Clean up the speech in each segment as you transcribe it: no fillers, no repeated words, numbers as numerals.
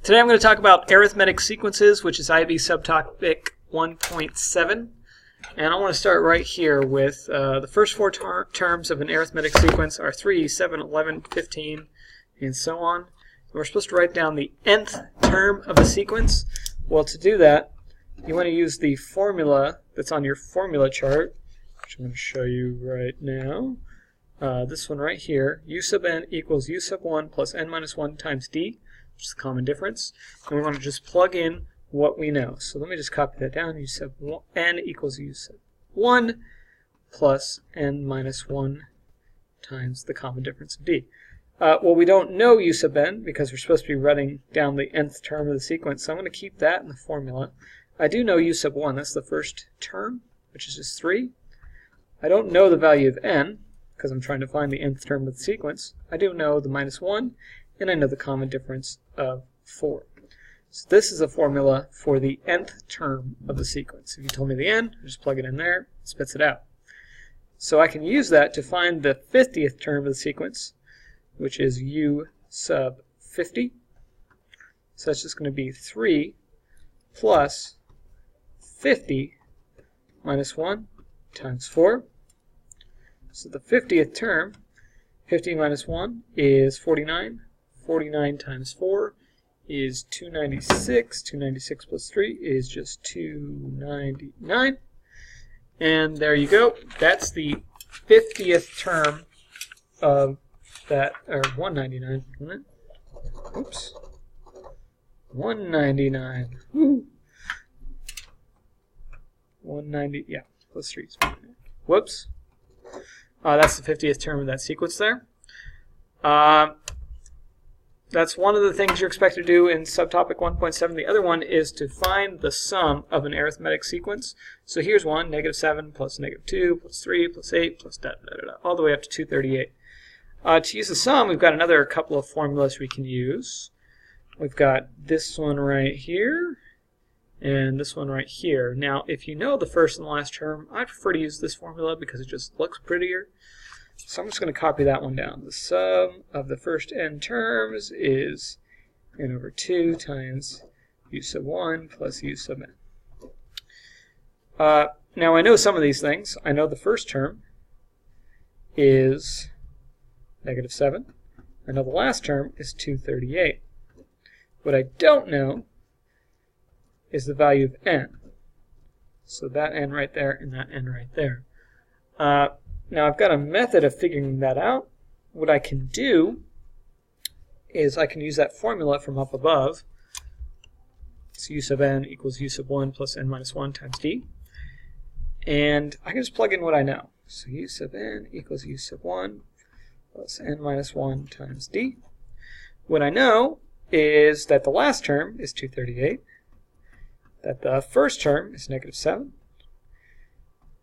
Today I'm going to talk about arithmetic sequences, which is IB subtopic 1.7. And I want to start right here with the first four terms of an arithmetic sequence are 3, 7, 11, 15, and so on. And we're supposed to write down the nth term of a sequence. Well, to do that, you want to use the formula that's on your formula chart, which I'm going to show you right now. This one right here, u sub n equals u sub 1 plus n minus 1 times d, which is the common difference. And we want to just plug in what we know. So let me just copy that down. U sub n equals u sub 1 plus n minus 1 times the common difference of d. Well, we don't know u sub n because we're supposed to be writing down the nth term of the sequence, so I'm going to keep that in the formula. I do know u sub 1, that's the first term, which is just 3. I don't know the value of n, because I'm trying to find the nth term of the sequence. I do know the minus 1, and I know the common difference of 4. So this is a formula for the nth term of the sequence. If you told me the n, I just plug it in there, it spits it out. So I can use that to find the 50th term of the sequence, which is u sub 50. So that's just going to be 3 plus 50 minus 1 times 4. So the 50th term, 50 minus 1 is 49. 49 times 4 is 296. 296 plus 3 is just 299. And there you go. That's the 50th term of that, or 199, isn't it? Oops. 199. Woo. 190, yeah, plus 3 is 199. Whoops. That's the 50th term of that sequence there. That's one of the things you're expected to do in subtopic 1.7. The other one is to find the sum of an arithmetic sequence. So here's one, negative 7 plus negative 2 plus 3 plus 8 plus da da da da, all the way up to 238. To use the sum, we've got another couple of formulas we can use. We've got this one right here and this one right here. Now, if you know the first and the last term, I prefer to use this formula because it just looks prettier. So I'm just going to copy that one down. The sum of the first n terms is n over 2 times u sub 1 plus u sub n. Now I know some of these things. I know the first term is negative 7. I know the last term is 238. What I don't know is the value of n. So that n right there and that n right there. Now I've got a method of figuring that out. What I can do is I can use that formula from up above. So u sub n equals u sub 1 plus n minus 1 times d. And I can just plug in what I know. So u sub n equals u sub 1 plus n minus 1 times d. What I know is that the last term is 238, that the first term is negative 7.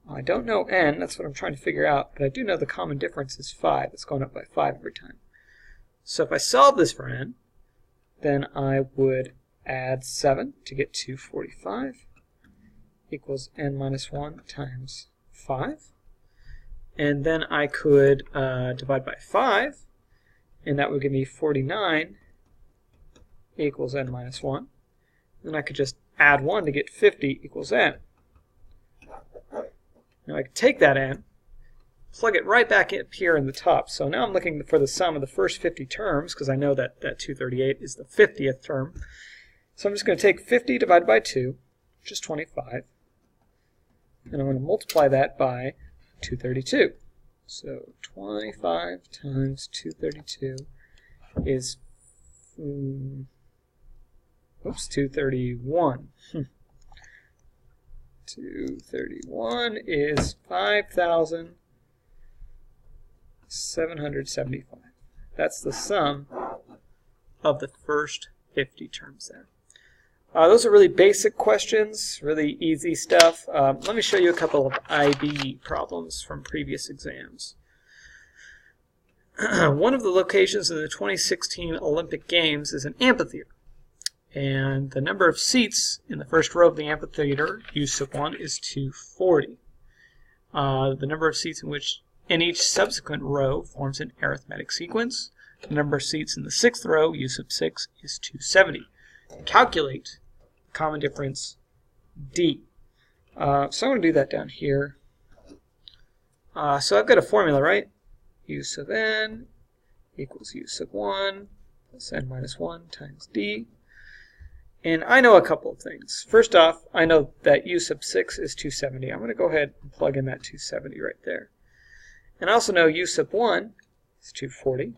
I don't know n, that's what I'm trying to figure out, but I do know the common difference is 5. It's going up by 5 every time. So if I solve this for n, then I would add 7 to get 245 equals n minus 1 times 5. And then I could divide by 5, and that would give me 49 equals n minus 1. Then I could just add 1 to get 50 equals n. Now I can take that n, plug it right back up here in the top. So now I'm looking for the sum of the first 50 terms, because I know that 238 is the 50th term. So I'm just going to take 50 divided by 2, which is 25, and I'm going to multiply that by 232. So 25 times 232 is 231. 231 is 5,775. That's the sum of the first 50 terms there. Those are really basic questions, really easy stuff. Let me show you a couple of IB problems from previous exams. One of the locations of the 2016 Olympic Games is an amphitheater. And the number of seats in the first row of the amphitheater, u sub 1, is 240. The number of seats in each subsequent row forms an arithmetic sequence. The number of seats in the sixth row, u sub 6, is 270. calculate common difference D. So I'm going to do that down here. So I've got a formula, right? U sub n equals U sub 1 plus n minus 1 times D. And I know a couple of things. First off, I know that U sub 6 is 270. I'm going to go ahead and plug in that 270 right there. And I also know U sub 1 is 240.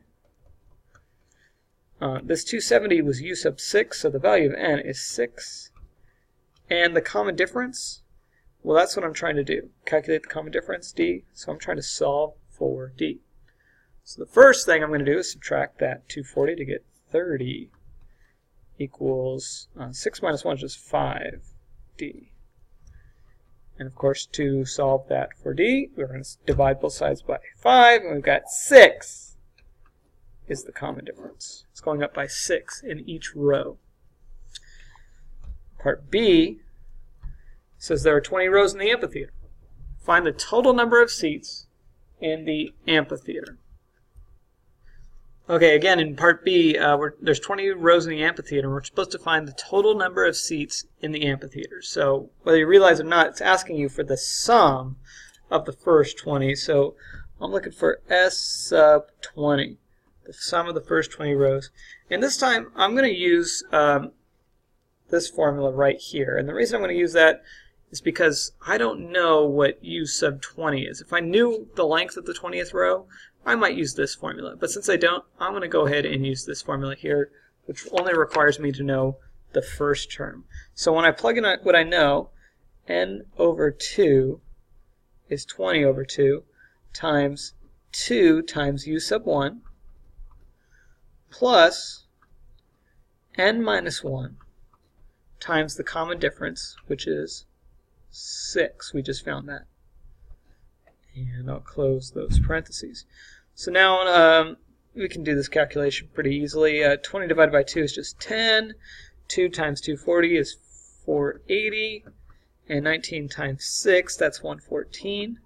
This 270 was U sub 6, so the value of n is 6. And the common difference, well, that's what I'm trying to do. Calculate the common difference, D. So I'm trying to solve for D. So the first thing I'm going to do is subtract that 240 to get 30 equals 6 minus 1 is just 5D. And of course, to solve that for D, we're going to divide both sides by 5, and we've got 6 is the common difference. It's going up by 6 in each row. Part B says there are 20 rows in the amphitheater. Find the total number of seats in the amphitheater. Okay, again, in Part B, there's 20 rows in the amphitheater, and we're supposed to find the total number of seats in the amphitheater. So whether you realize it or not, it's asking you for the sum of the first 20. So I'm looking for S sub 20, the sum of the first 20 rows. And this time, I'm going to use this formula right here. And the reason I'm going to use that is because I don't know what U sub 20 is. If I knew the length of the 20th row, I might use this formula. But since I don't, I'm going to go ahead and use this formula here, which only requires me to know the first term. So when I plug in what I know, n over 2 is 20 over 2 times 2 times U sub 1 plus n minus 1 times the common difference, which is 6. We just found that. And I'll close those parentheses. So now we can do this calculation pretty easily. 20 divided by 2 is just 10. 2 times 240 is 480. And 19 times 6, that's 114.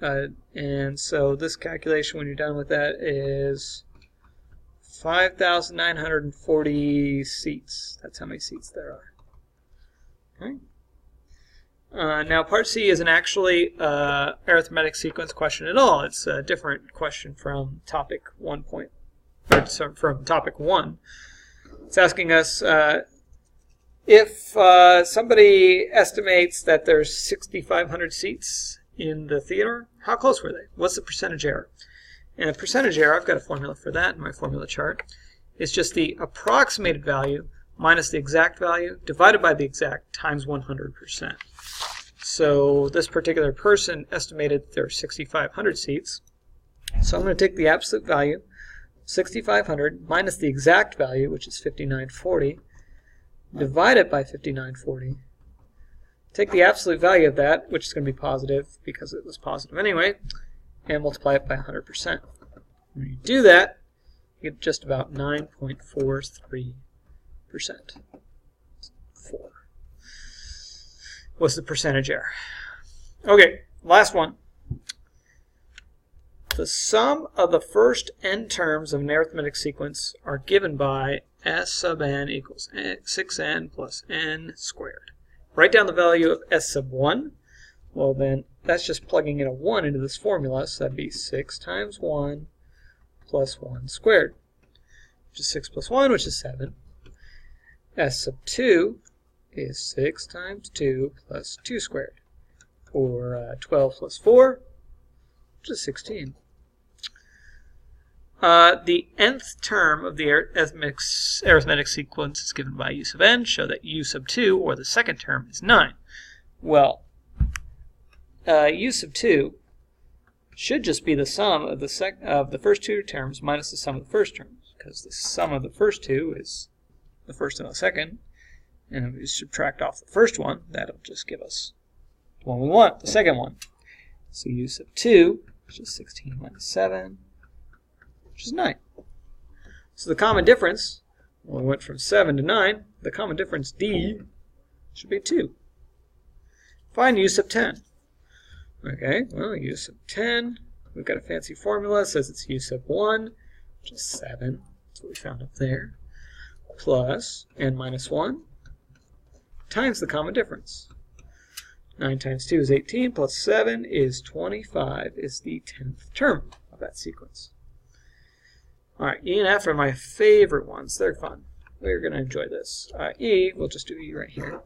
And so this calculation, when you're done with that, is 5,940 seats. That's how many seats there are. Okay. Now, Part C isn't actually arithmetic sequence question at all. It's a different question from topic 1. From topic 1. It's asking us if somebody estimates that there's 6,500 seats in the theater, how close were they? What's the percentage error? And the percentage error, I've got a formula for that in my formula chart. It's just the approximated value minus the exact value divided by the exact times 100%. So this particular person estimated there are 6,500 seats. So I'm going to take the absolute value, 6,500, minus the exact value, which is 5,940, divide it by 5,940. Take the absolute value of that, which is going to be positive because it was positive anyway, and multiply it by 100%. When you do that, you get just about 9.43%. 4. What's the percentage error? Okay, last one. The sum of the first n terms of an arithmetic sequence are given by S sub n equals 6n plus n squared. Write down the value of S sub 1. Well then, that's just plugging in a 1 into this formula, so that'd be 6 times 1 plus 1 squared, which is 6 plus 1, which is 7. S sub 2 is 6 times 2 plus 2 squared, or 12 plus 4, which is 16. The nth term of the arithmetic sequence is given by U sub n. Show that U sub 2, or the second term, is 9. Well, U sub 2 should just be the sum of the first two terms minus the sum of the first terms, because the sum of the first two is the first and the second. And if we subtract off the first one, that'll just give us the one we want, the second one. So U sub 2, which is 16 minus 7, which is 9. So the common difference, when we went from 7 to 9, the common difference, D, should be 2. Find U sub 10. Okay, well, U sub 10, we've got a fancy formula. It says it's U sub 1, which is 7. That's what we found up there. plus n minus 1 times the common difference. 9 times 2 is 18, plus 7 is 25, is the 10th term of that sequence. Alright, E and F are my favorite ones. They're fun. We're going to enjoy this. E, we'll just do E right here.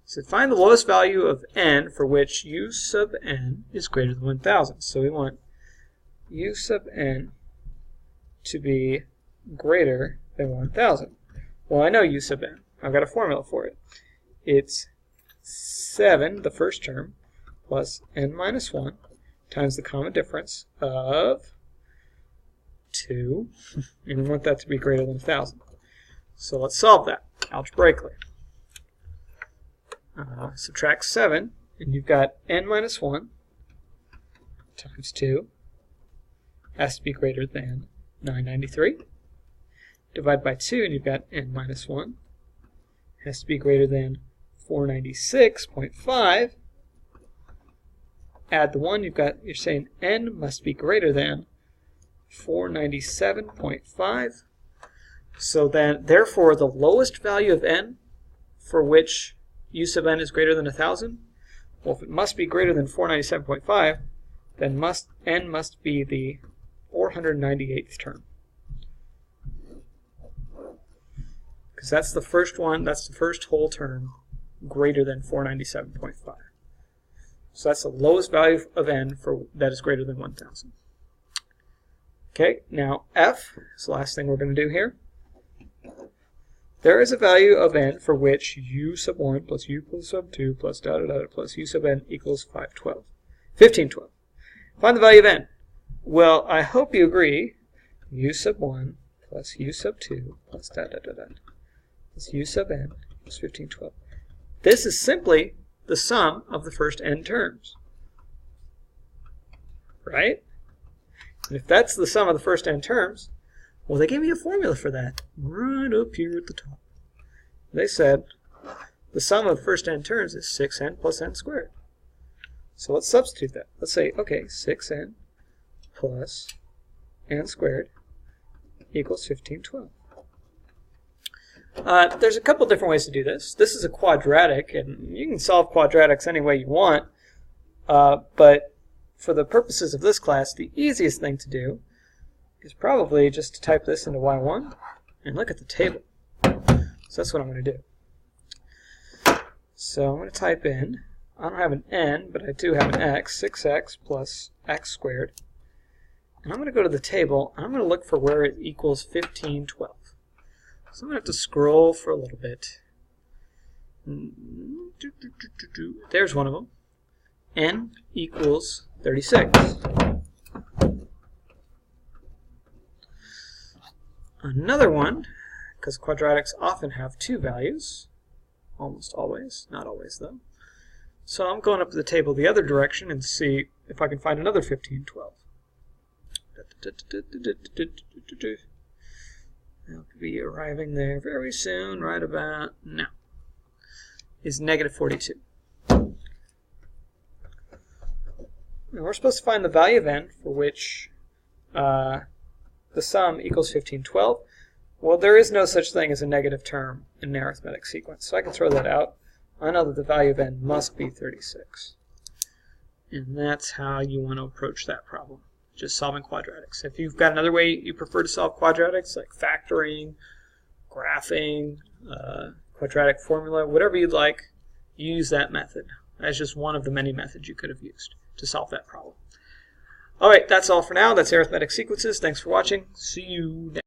So find the lowest value of n for which u sub n is greater than 1,000. So we want u sub n to be greater than 1,000. Well, I know u sub n. I've got a formula for it. It's 7, the first term, plus n minus 1 times the common difference of 2, and we want that to be greater than 1,000. So let's solve that algebraically. Subtract 7, and you've got n minus 1 times 2 has to be greater than 993. Divide by 2, and you've got n minus 1 has to be greater than 496.5. Add the 1, you're saying n must be greater than 497.5. So then, therefore, the lowest value of n for which u sub n is greater than 1,000, well, if it must be greater than 497.5, then n must be the 498th term. Because that's the first one, that's the first whole term greater than 497.5. So that's the lowest value of n that is greater than 1,000. Okay, now F is the last thing we're going to do here. There is a value of n for which u sub 1 plus u plus sub 2 plus da da da plus u sub n equals 1512. Find the value of n. Well, I hope you agree u sub 1 plus u sub 2 plus da da da da plus u sub n equals 1512. This is simply the sum of the first n terms. Right? And if that's the sum of the first n terms, well, they gave me a formula for that right up here at the top. They said the sum of the first n terms is 6n plus n squared. So let's substitute that. Let's say, okay, 6n plus n squared equals 1512. There's a couple different ways to do this. This is a quadratic, and you can solve quadratics any way you want, but for the purposes of this class, the easiest thing to do is probably just to type this into y1 and look at the table. So that's what I'm going to do. So I'm going to type in, I don't have an n, but I do have an x, 6x plus x squared. And I'm going to go to the table, and I'm going to look for where it equals 1512. So I'm going to have to scroll for a little bit. There's one of them. N equals 36. Another one, because quadratics often have two values, almost always, not always though. So I'm going up to the table the other direction and see if I can find another 1512. I'll be arriving there very soon, right about now. Is negative 42. Now we're supposed to find the value of n for which the sum equals 1512. Well, there is no such thing as a negative term in an arithmetic sequence, so I can throw that out. I know that the value of n must be 36. And that's how you want to approach that problem, just solving quadratics. If you've got another way you prefer to solve quadratics, like factoring, graphing, quadratic formula, whatever you'd like, use that method. That's just one of the many methods you could have used to solve that problem. Alright, that's all for now. That's arithmetic sequences. Thanks for watching. See you next time.